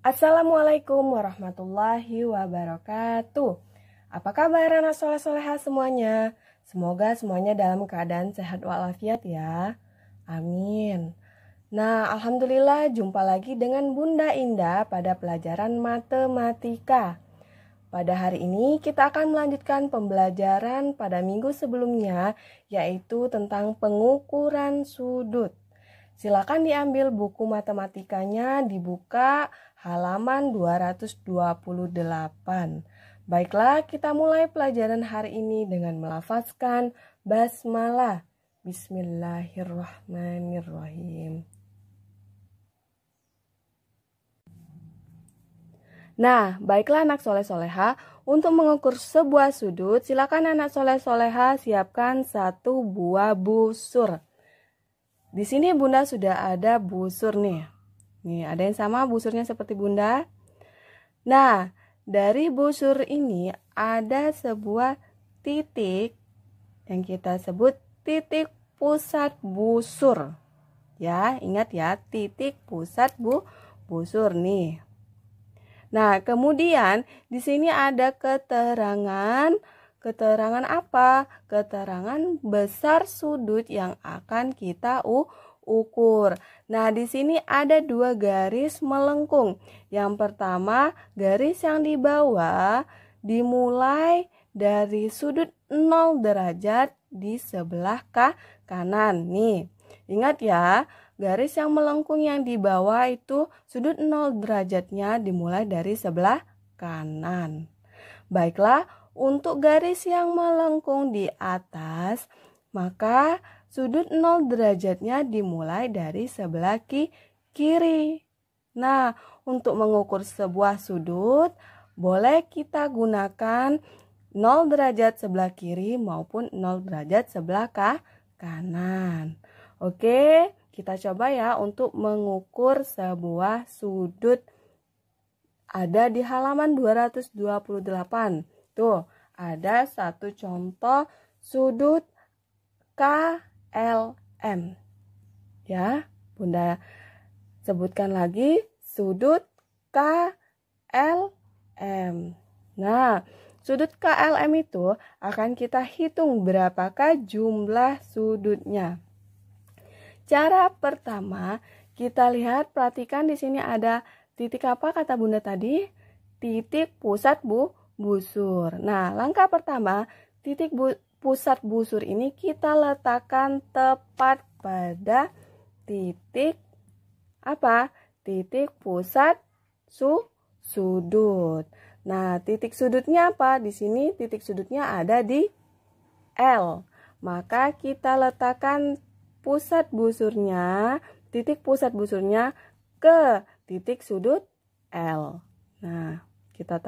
Assalamualaikum warahmatullahi wabarakatuh. Apa kabar anak soleh-soleha semuanya? Semoga semuanya dalam keadaan sehat walafiat ya. Amin. Nah, alhamdulillah jumpa lagi dengan Bunda Indah pada pelajaran matematika. Pada hari ini kita akan melanjutkan pembelajaran pada minggu sebelumnya, yaitu tentang pengukuran sudut. Silakan diambil buku matematikanya, dibuka halaman 228. Baiklah, kita mulai pelajaran hari ini dengan melafazkan basmalah. Bismillahirrahmanirrahim. Nah, baiklah anak soleh-soleha, untuk mengukur sebuah sudut, silakan anak soleh-soleha siapkan satu buah busur. Di sini Bunda sudah ada busur nih. Nih, ada yang sama busurnya seperti Bunda? Nah, dari busur ini ada sebuah titik yang kita sebut titik pusat busur. Ya, ingat ya, titik pusat busur nih. Nah, kemudian di sini ada keterangan apa? Keterangan besar sudut yang akan kita ukur. Nah, di sini ada dua garis melengkung. Yang pertama, garis yang di bawah dimulai dari sudut 0 derajat di sebelah kanan. Nih, ingat ya, garis yang melengkung yang di bawah itu sudut 0 derajatnya dimulai dari sebelah kanan. Baiklah, untuk garis yang melengkung di atas, maka sudut 0 derajatnya dimulai dari sebelah kiri. Nah, untuk mengukur sebuah sudut, boleh kita gunakan 0 derajat sebelah kiri maupun 0 derajat sebelah kanan. Oke, kita coba ya untuk mengukur sebuah sudut. Ada di halaman 228. Tuh, ada satu contoh sudut KLM. Ya, Bunda sebutkan lagi sudut KLM. Nah, sudut KLM itu akan kita hitung berapakah jumlah sudutnya. Cara pertama, kita lihat, perhatikan di sini ada titik apa kata Bunda tadi? Titik pusat busur. Nah, langkah pertama, titik pusat busur ini kita letakkan tepat pada titik apa? Titik pusat sudut. Nah, titik sudutnya apa? Di sini titik sudutnya ada di L. Maka kita letakkan titik pusat busurnya ke titik sudut L. Nah, kita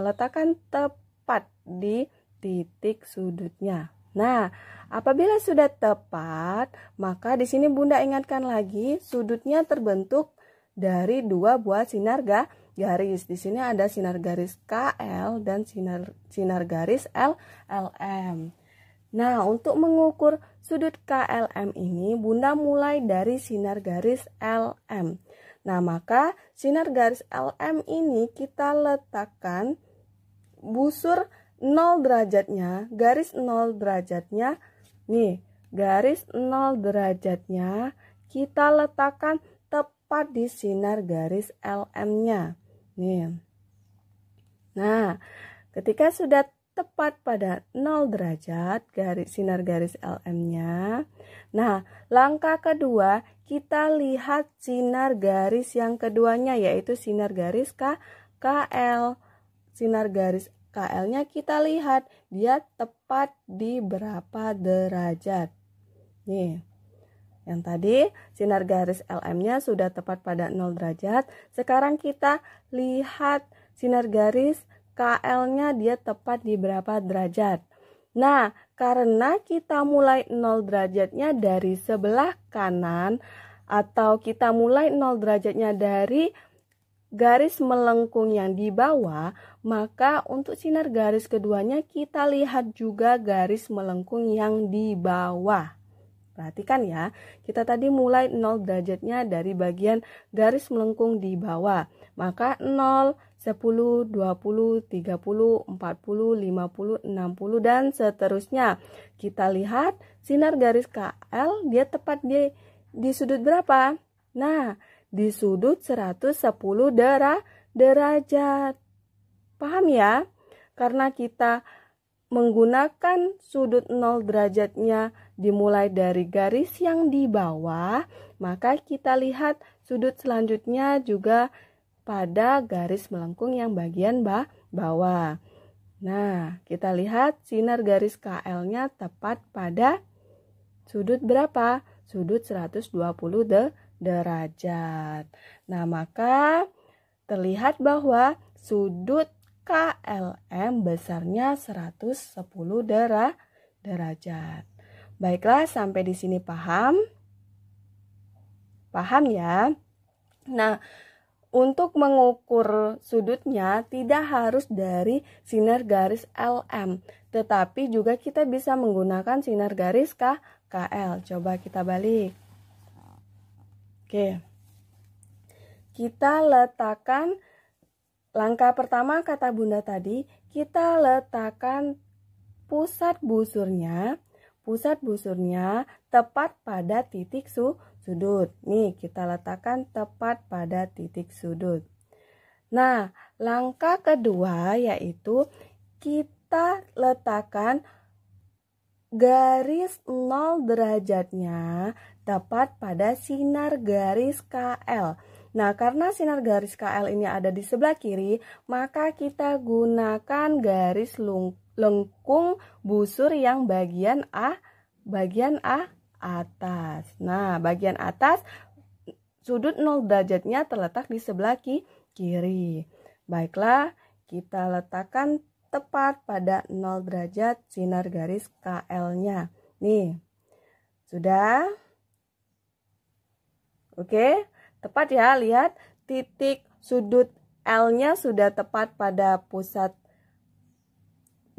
letakkan tepat di titik sudutnya. Nah, apabila sudah tepat, maka di sini Bunda ingatkan lagi, sudutnya terbentuk dari dua buah sinar garis. Di sini ada sinar garis KL dan sinar garis LM. Nah, untuk mengukur sudut KLM ini, Bunda mulai dari sinar garis LM. Nah, maka sinar garis LM ini kita letakkan busur 0 derajatnya, garis 0 derajatnya. Nih, garis 0 derajatnya kita letakkan tepat di sinar garis LM-nya. Nih. Nah, ketika sudah tepat pada 0 derajat sinar garis LM-nya. Nah, langkah kedua kita lihat sinar garis yang keduanya, yaitu sinar garis KL. Sinar garis KL-nya kita lihat dia tepat di berapa derajat. Nih. Yang tadi sinar garis LM-nya sudah tepat pada 0 derajat. Sekarang kita lihat sinar garis KL-nya dia tepat di berapa derajat. Nah, karena kita mulai 0 derajatnya dari sebelah kanan atau kita mulai 0 derajatnya dari garis melengkung yang di bawah, maka untuk sinar garis keduanya kita lihat juga garis melengkung yang di bawah. Perhatikan ya, kita tadi mulai 0 derajatnya dari bagian garis melengkung di bawah. Maka 0, 10, 20, 30, 40, 50, 60, dan seterusnya. Kita lihat sinar garis KL dia tepat di sudut berapa? Nah, di sudut 110 derajat. Paham ya? Karena kita menggunakan sudut 0 derajatnya dimulai dari garis yang di bawah, maka kita lihat sudut selanjutnya juga pada garis melengkung yang bagian bawah. Nah, kita lihat sinar garis KL-nya tepat pada sudut berapa? Sudut 120 derajat. Nah, maka terlihat bahwa sudut KLM besarnya 110 derajat. Baiklah, sampai di sini paham? Paham ya? Nah, untuk mengukur sudutnya tidak harus dari sinar garis LM, tetapi juga kita bisa menggunakan sinar garis KL. Coba kita balik. Oke. Kita letakkan langkah pertama kata Bunda tadi, kita letakkan pusat busurnya tepat pada titik sudut. Nih, kita letakkan tepat pada titik sudut. Nah, langkah kedua yaitu kita letakkan garis 0 derajatnya tepat pada sinar garis KL. Nah, karena sinar garis KL ini ada di sebelah kiri, maka kita gunakan garis lengkung busur yang bagian A atas. Nah, bagian atas sudut 0 derajatnya terletak di sebelah kiri. Baiklah, kita letakkan tepat pada 0 derajat sinar garis KL-nya. Nih, sudah? Oke. Tepat ya, lihat titik sudut L-nya sudah tepat pada pusat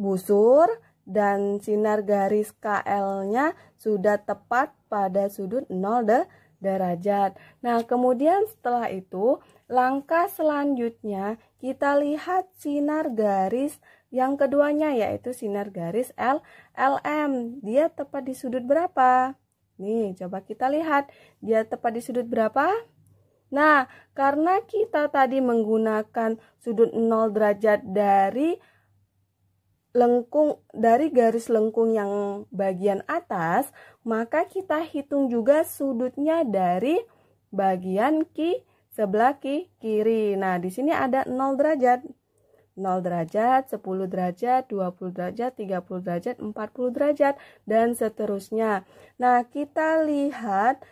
busur dan sinar garis KL-nya sudah tepat pada sudut 0 derajat. Nah, kemudian setelah itu langkah selanjutnya kita lihat sinar garis yang keduanya yaitu sinar garis LM. Dia tepat di sudut berapa? Nih, coba kita lihat. Dia tepat di sudut berapa? Nah, karena kita tadi menggunakan sudut 0 derajat dari garis lengkung yang bagian atas, maka kita hitung juga sudutnya dari bagian sebelah kiri. Nah, di sini ada 0 derajat. 0 derajat, 10 derajat, 20 derajat, 30 derajat, 40 derajat, dan seterusnya. Nah, kita lihat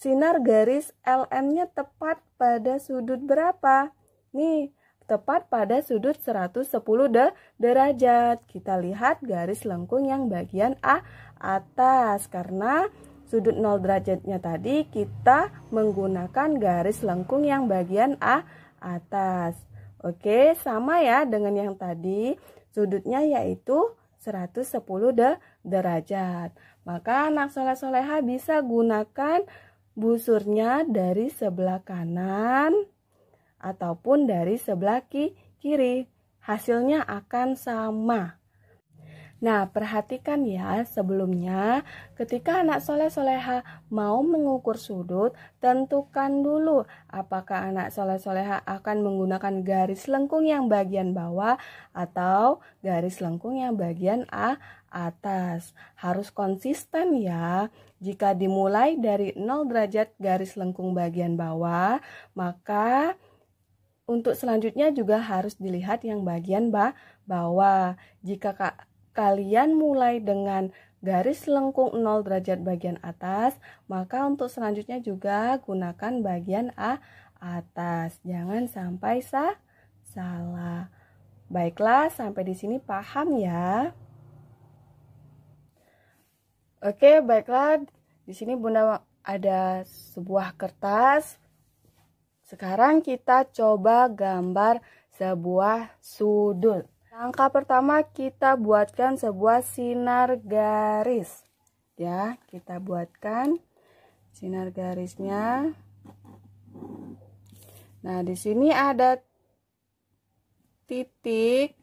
sinar garis LM-nya tepat pada sudut berapa? Nih, tepat pada sudut 110 derajat. Kita lihat garis lengkung yang bagian atas. Karena sudut 0 derajatnya tadi kita menggunakan garis lengkung yang bagian atas. Oke, sama ya dengan yang tadi. Sudutnya yaitu 110 derajat. Maka anak soleh-soleha bisa gunakan busurnya dari sebelah kanan ataupun dari sebelah kiri. Hasilnya akan sama. Nah, perhatikan ya, sebelumnya ketika anak soleh-soleha mau mengukur sudut, tentukan dulu apakah anak soleh-soleha akan menggunakan garis lengkung yang bagian bawah atau garis lengkung yang bagian atas. Harus konsisten ya. Jika dimulai dari 0 derajat garis lengkung bagian bawah, maka untuk selanjutnya juga harus dilihat yang bagian bawah. Jika kalian mulai dengan garis lengkung 0 derajat bagian atas, maka untuk selanjutnya juga gunakan bagian atas. Jangan sampai salah. Baiklah, sampai di sini paham ya? Oke, baiklah. Di sini Bunda ada sebuah kertas. Sekarang kita coba gambar sebuah sudut. Langkah pertama kita buatkan sebuah sinar garis. ya. Kita buatkan sinar garisnya. Nah, di sini ada titik.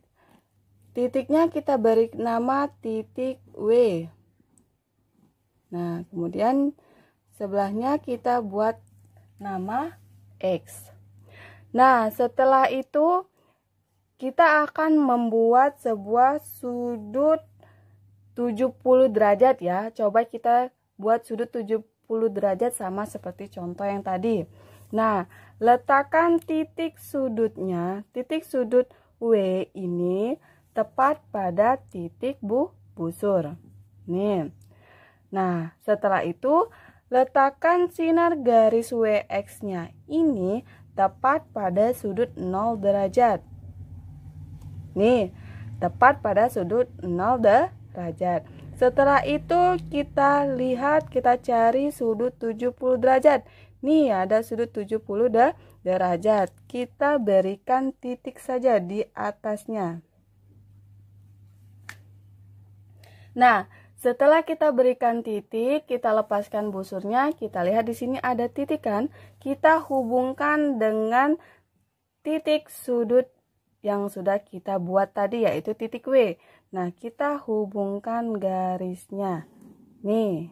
Titiknya kita beri nama titik W. Nah, kemudian sebelahnya kita buat nama X. Nah, setelah itu kita akan membuat sebuah sudut 70 derajat ya. Coba kita buat sudut 70 derajat sama seperti contoh yang tadi. Nah, letakkan titik sudutnya, titik sudut W ini tepat pada titik busur. Nih. Nah, setelah itu letakkan sinar garis WX-nya ini tepat pada sudut 0 derajat. Nih, tepat pada sudut 0 derajat. Setelah itu kita lihat, kita cari sudut 70 derajat. Nih, ada sudut 70 derajat. Kita berikan titik saja di atasnya. Nah, setelah kita berikan titik, kita lepaskan busurnya. Kita lihat di sini ada titik kan? Kita hubungkan dengan titik sudut yang sudah kita buat tadi, yaitu titik W. Nah, kita hubungkan garisnya. Nih.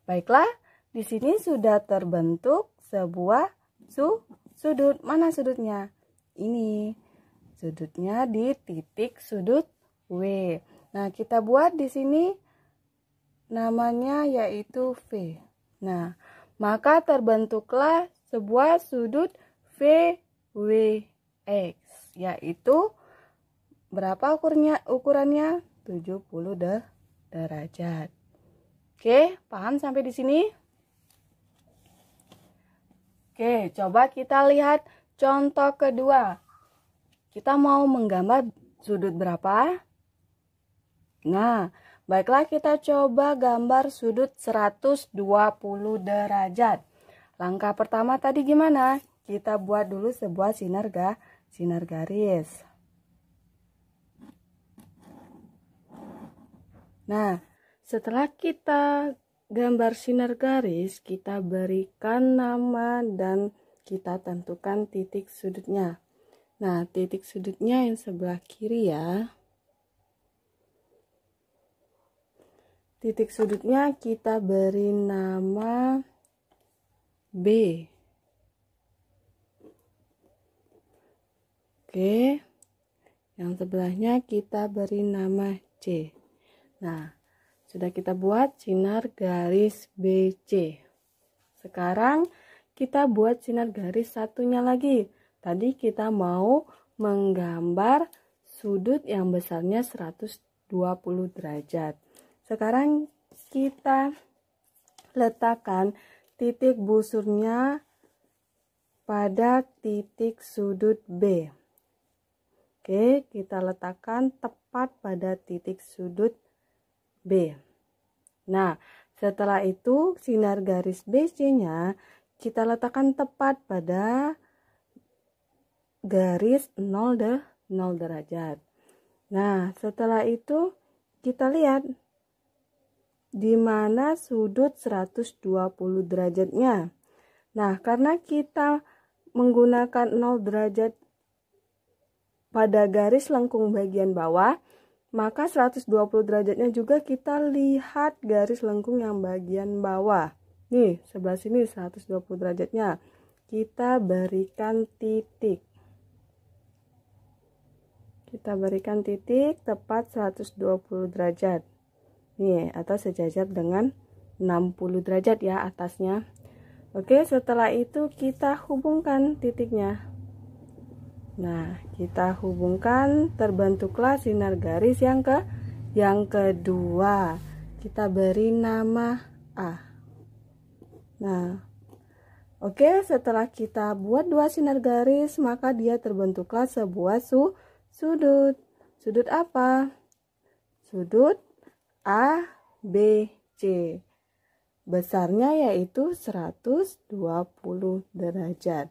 Baiklah, di sini sudah terbentuk sebuah sudut. Mana sudutnya? Ini. Sudutnya di titik sudut W. Nah, kita buat di sini namanya yaitu V. Nah, maka terbentuklah sebuah sudut VWX, yaitu berapa ukurannya? 70 derajat. Oke, paham sampai di sini? Oke, coba kita lihat contoh kedua. Kita mau menggambar sudut berapa? Nah, baiklah kita coba gambar sudut 120 derajat. Langkah pertama tadi gimana? Kita buat dulu sebuah sinar garis. Nah, setelah kita gambar sinar garis, kita berikan nama dan kita tentukan titik sudutnya. Nah, titik sudutnya yang sebelah kiri ya. Titik sudutnya kita beri nama B. Oke. Yang sebelahnya kita beri nama C. Nah, sudah kita buat sinar garis BC. Sekarang kita buat sinar garis satunya lagi. Tadi kita mau menggambar sudut yang besarnya 120 derajat. Sekarang kita letakkan titik busurnya pada titik sudut B. Oke, kita letakkan tepat pada titik sudut B. Nah, setelah itu sinar garis BC-nya kita letakkan tepat pada garis 0 derajat. Nah, setelah itu kita lihat di mana sudut 120 derajatnya. Nah, karena kita menggunakan 0 derajat pada garis lengkung bagian bawah, maka 120 derajatnya juga kita lihat garis lengkung yang bagian bawah. Nih, sebelah sini 120 derajatnya. Kita berikan titik. Kita berikan titik tepat 120 derajat. Nih, atau sejajar dengan 60 derajat ya atasnya. Oke, setelah itu kita hubungkan titiknya. Nah, kita hubungkan, terbentuklah sinar garis yang kedua. Kita beri nama A. Nah, oke, setelah kita buat dua sinar garis, maka dia terbentuklah sebuah sudut. Sudut apa? Sudut A, B, C. Besarnya yaitu 120 derajat.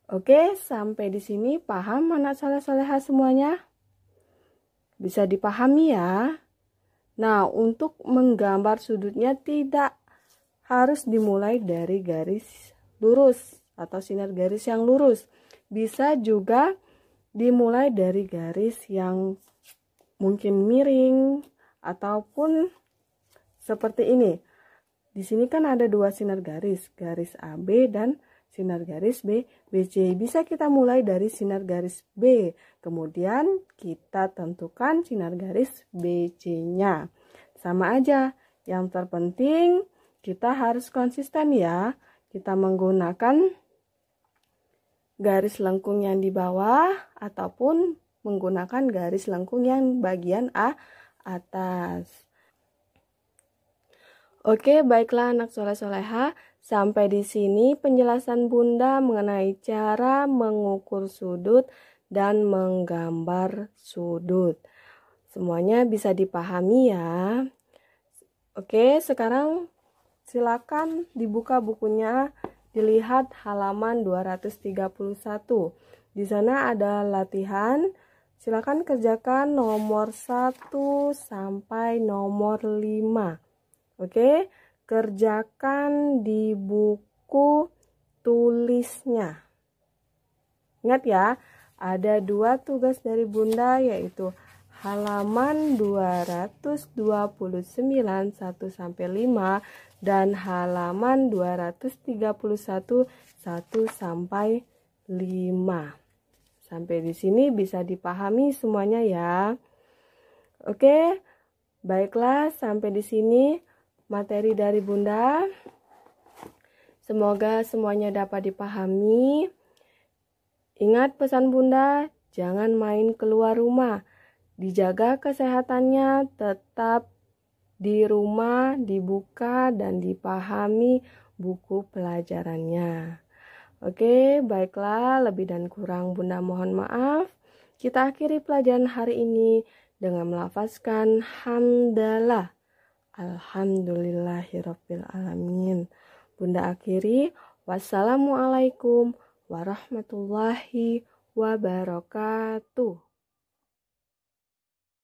Oke, sampai di sini paham anak soleh-soleha semuanya? Bisa dipahami ya? Nah, untuk menggambar sudutnya tidak harus dimulai dari garis lurus atau sinar garis yang lurus. Bisa juga dimulai dari garis yang mungkin miring ataupun seperti ini. Di sini kan ada dua sinar garis, garis AB dan sinar garis BC. Bisa kita mulai dari sinar garis B, kemudian kita tentukan sinar garis BC-nya. Sama aja, yang terpenting kita harus konsisten ya. Kita menggunakan garis lengkung yang di bawah ataupun menggunakan garis lengkung yang bagian atas. Oke, baiklah anak soleh-soleha, sampai di sini penjelasan Bunda mengenai cara mengukur sudut dan menggambar sudut. Semuanya bisa dipahami ya. Oke, sekarang silakan dibuka bukunya, dilihat halaman 231. Di sana ada latihan, silakan kerjakan nomor 1 sampai nomor 5. Oke, kerjakan di buku tulisnya. Ingat ya, ada 2 tugas dari Bunda, yaitu halaman 229 1 sampai 5 dan halaman 231 1 sampai 5. Sampai di sini bisa dipahami semuanya ya. Oke, baiklah, sampai di sini materi dari Bunda. Semoga semuanya dapat dipahami. Ingat pesan Bunda, jangan main keluar rumah. Dijaga kesehatannya, tetap di rumah, dibuka dan dipahami buku pelajarannya. Oke, baiklah, lebih dan kurang Bunda mohon maaf. Kita akhiri pelajaran hari ini dengan melafazkan hamdalah. Alhamdulillahirabbil alamin. Bunda akhiri, wassalamualaikum warahmatullahi wabarakatuh.